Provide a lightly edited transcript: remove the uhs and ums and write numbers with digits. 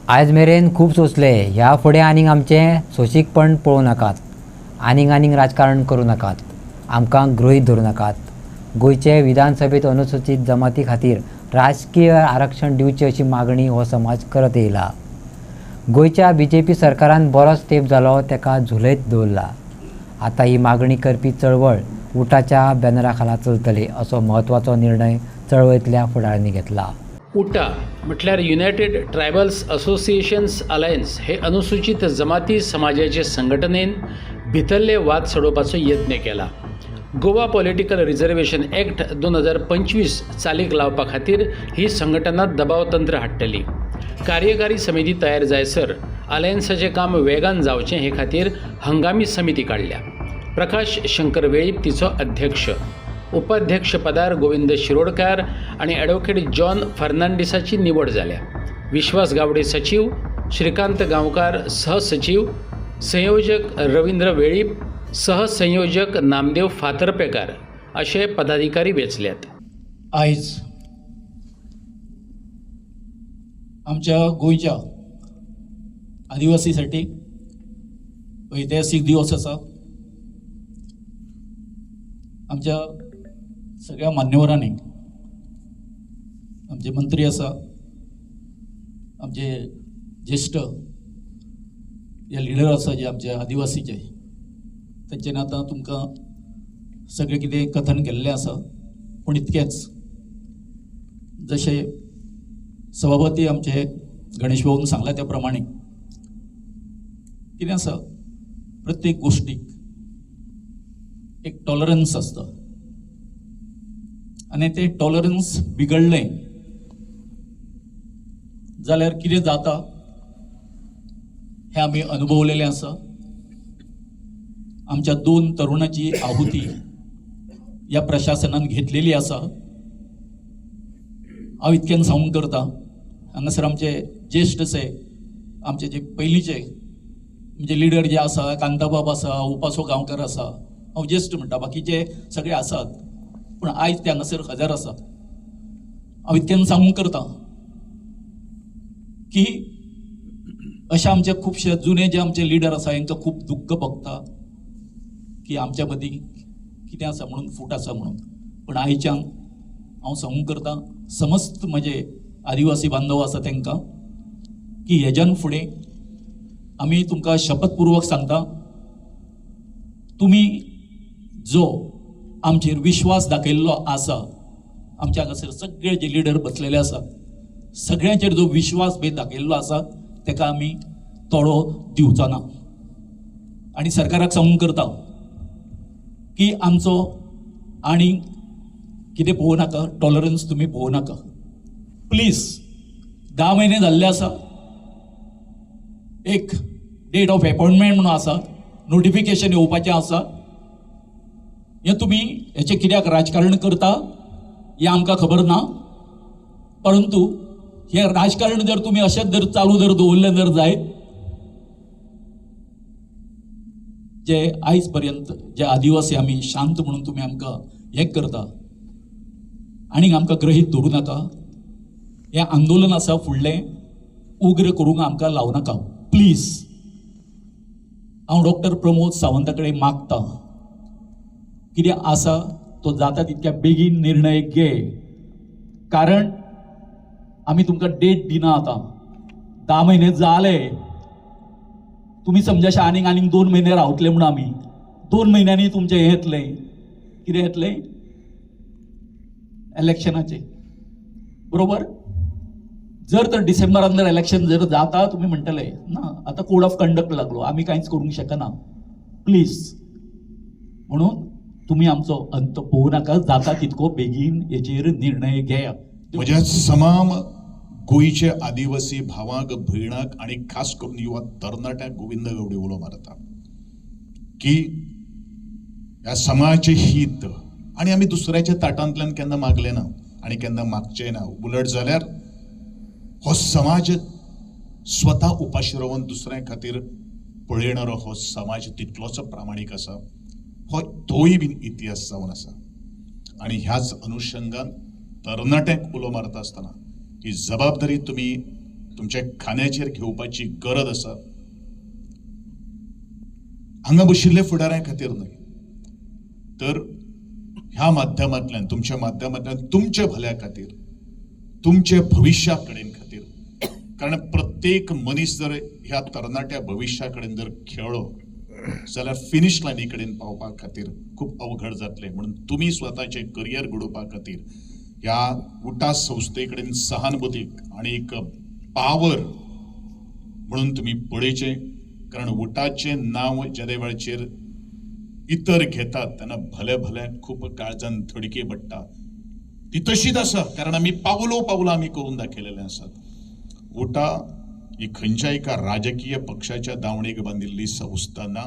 आज मेरेन खूब सोंसले. ह्या फुडें आनीक आमचें सोंशीकपण पळोवं नाकात. आनीक राजकारण करूं नाकात. आमकां गृहीत धरूं नाकात. गोंयचे विधानसभेत अनुसूचित जमाती खातीर राजकीय आरक्षण दिवचें अशी मागणी हो समाज करत येयला. गोंयच्या बीजेपी सरकारान बरोच तेंप जालो तेका झुलयत दवरला. आतां ही मागणी करपी चळवळ उटाच्या बॅनरा खाला चलतली असो म्हत्वाचो निर्णय चळवळींतल्या फुडाऱ्यांनी घेतला. उटा म्हटल्यार युनायटेड ट्रायबल्स असोसिएशन्स अलायन्स हे अनुसूचित जमाती समाजाचे संघटनेन भितरले वाद सोडोवपाचो यत्न केला. गोवा पॉलिटिकल रिजर्वेशन ॲक्ट 2025 चालीक लावपा खातीर ही संघटना दबाव तंत्र हाडटली. कार्यकारी समिती तयार जायसर अलायन्साचें काम वेगान जावचें हे खातीर हंगामी समिती काडल्या. प्रकाश शंकर वेळीप तिचो अध्यक्ष. उपाध्यक्ष पदार गोविंद शिरोडकार आणि ॲडव्होकेट जॉन फर्नांडिसाची निवड जाल्या. विश्वास गावडे सचिव, श्रीकांत गांवकार सहसचिव, संयोजक रवींद्र वेळीप, सहसंयोजक नामदेव फातर्पेकार असे पदाधिकारी वेचल्यात. आयज आमच्या गोंयच्या आदिवासीसाठी ऐतिहासीक दिवस आसा. आमच्या सगळ्या मान्यवरांनी, आमचे मंत्री आसा, आमचे ज्येष्ठ जे लिडर आसा जे आमचे आदिवासीचे, तेंच्यानी आतां तुमकां सगळें कितें कथन केल्लें आसा. पूण इतकेंच, जशे सभापती आमचे गणेश भाऊन सांगला त्या प्रमाणे कितें आसा, प्रत्येक गोष्टीक एक टॉलरन्स आसता आनी तें टॉलरन्स बिगडलें जाल्यार कितें जाता हें आमी अनुभवलेलें आसा. आमच्या 2 तरुणाची आहुती ह्या प्रशासनान घेतलेली आसा. हांव इतक्यान सांगूंक करता, हांगासर आमचे ज्येश्ठ अशे आमचे जे पयलींचे म्हणजे लिडर जे आसा, कांताबाब आसा, उपासो गांवकार आसा, हांव ज्येश्ठ म्हणटा, बाकीचे सगळे आसात, पूण आयज ते हांगासर हजर आसा. हांव इतक्यान सांगूंक करता की अशे आमचे खुबशे जुने जे आमचे लिडर आसा हांकां खूब दुख्ख भोगता की आमच्या मदीं कितें आसा म्हणून, फूट आसा म्हणून. पूण आयच्यान हांव सांगूंक करता समस्त म्हजे आदिवासी बांधव आसा तांकां की हेज्यान फुडें आमी तुमकां शपथपूर्वक सांगता, तुमी जो आमचेर विश्वास दाखयल्लो आसा, आमच्या हांगासर सगळे जे लिडर बसलेले आसा, सगळ्यांचेर जो विश्वास दाखयल्लो आसा ताका आमी तोडो दिवचो ना. आनी सरकाराक सांगूंक करता की आमचो आनी कितें पळोवं नाका, टॉलरन्स तुमी पळोवं नाका. प्लीज 10 म्हयने जाल्ले आसा, एक डेट ऑफ अपॉइंटमेंट म्हणून आसा, नोटिफिकेशन येवपाचें आसा. हें तुमी हेचें कित्याक राजकारण करता हें आमकां खबर ना, परंतु हें राजकारण जर तुमी अशेंच जर चालू जर दवरलें जर जायत, जे आयज पर्यंत जे आदिवासी आमी शांत म्हणून तुमी आमकां हें करता आनीक आमकां ग्रहीत धरूं नाका. हें आंदोलन आसा फुडलें उग्र करूंक आमकां लावं नाका प्लीज. हांव डॉक्टर प्रमोद सावंता कडेन मागतां, कितें आसा तो जाता तितक्या बेगीन निर्णय घे, कारण आमी तुमकां डेट दिना. आतां 10 म्हयने जाले, तुमी समजाशे आनीक 2 म्हयने रावतले म्हणून आमी 2 म्हयन्यांनी तुमचें हें येतलें. कितें येतलें? इलेक्शनाचें, बरोबर. जर तर डिसेंबरान जर इलेक्शन जर जाता, तुमी म्हणटले ना आतां कोड ऑफ कंडक्ट लागलो, आमी कांयच करूंक शकना. प्लीज, म्हणून तुमी आमचो अंत पळोवं नाका, जाता तितको बेगीन हेचेर निर्णय घेया. म्हज्या समाम गोंयचे आदिवासी भावांक, भयणांक आणि खास करून युवा तरणाट्यांक गोविंद गावडे उलो मारता की ह्या समाजाचें हित आणि आमी दुसऱ्याच्या ताटांतल्यान केन्ना मागले ना आणि केन्ना मागचेय ना. उलट जाल्यार हो समाज स्वता उपाशी रावन दुसऱ्या खातीर पळयणारो हो समाज तितलोच प्रामाणीक आसा. हो तोय बीन इतिहास जावन आसा. आणि ह्याच अनुषंगान तरणाट्यांक उलो मारता आसतना ही जबाबदारी तुम्ही तुमच्या खांद्याचेर घेवपाची गरज आसा. हांगा बशिल्ले फुडाऱ्यां खातीर न्हय, तर ह्या माध्यमांतल्यान, तुमच्या माध्यमांतल्यान तुमच्या भल्या खातीर, तुमच्या भविष्या कडेन खातीर. कारण प्रत्येक मनीस जर ह्या तरणाट्या भविष्या कडेन जर खेळ्ळो जाल्यार फिनिश लायनी कडेन पावपा खातीर खूब अवघड जातलें. म्हणून तुमी स्वताचे करियर घडोवपा खातीर ह्या उटा संस्थे कडेन सहानुभूतीक आणि एक पावर म्हणून तुम्ही पळयचे. कारण उटाचे नाव ज्या वेळाचेर इतर घेतात तेन्ना भले भले खूब काळजान थडके पडटा. ती तशीच आसा, कारण आमी पावलो पावलां आमी करून दाखयलेले आसात. उटा ही खंयच्याय एका राजकीय पक्षाच्या दावणेक बांदिल्ली संस्था ना.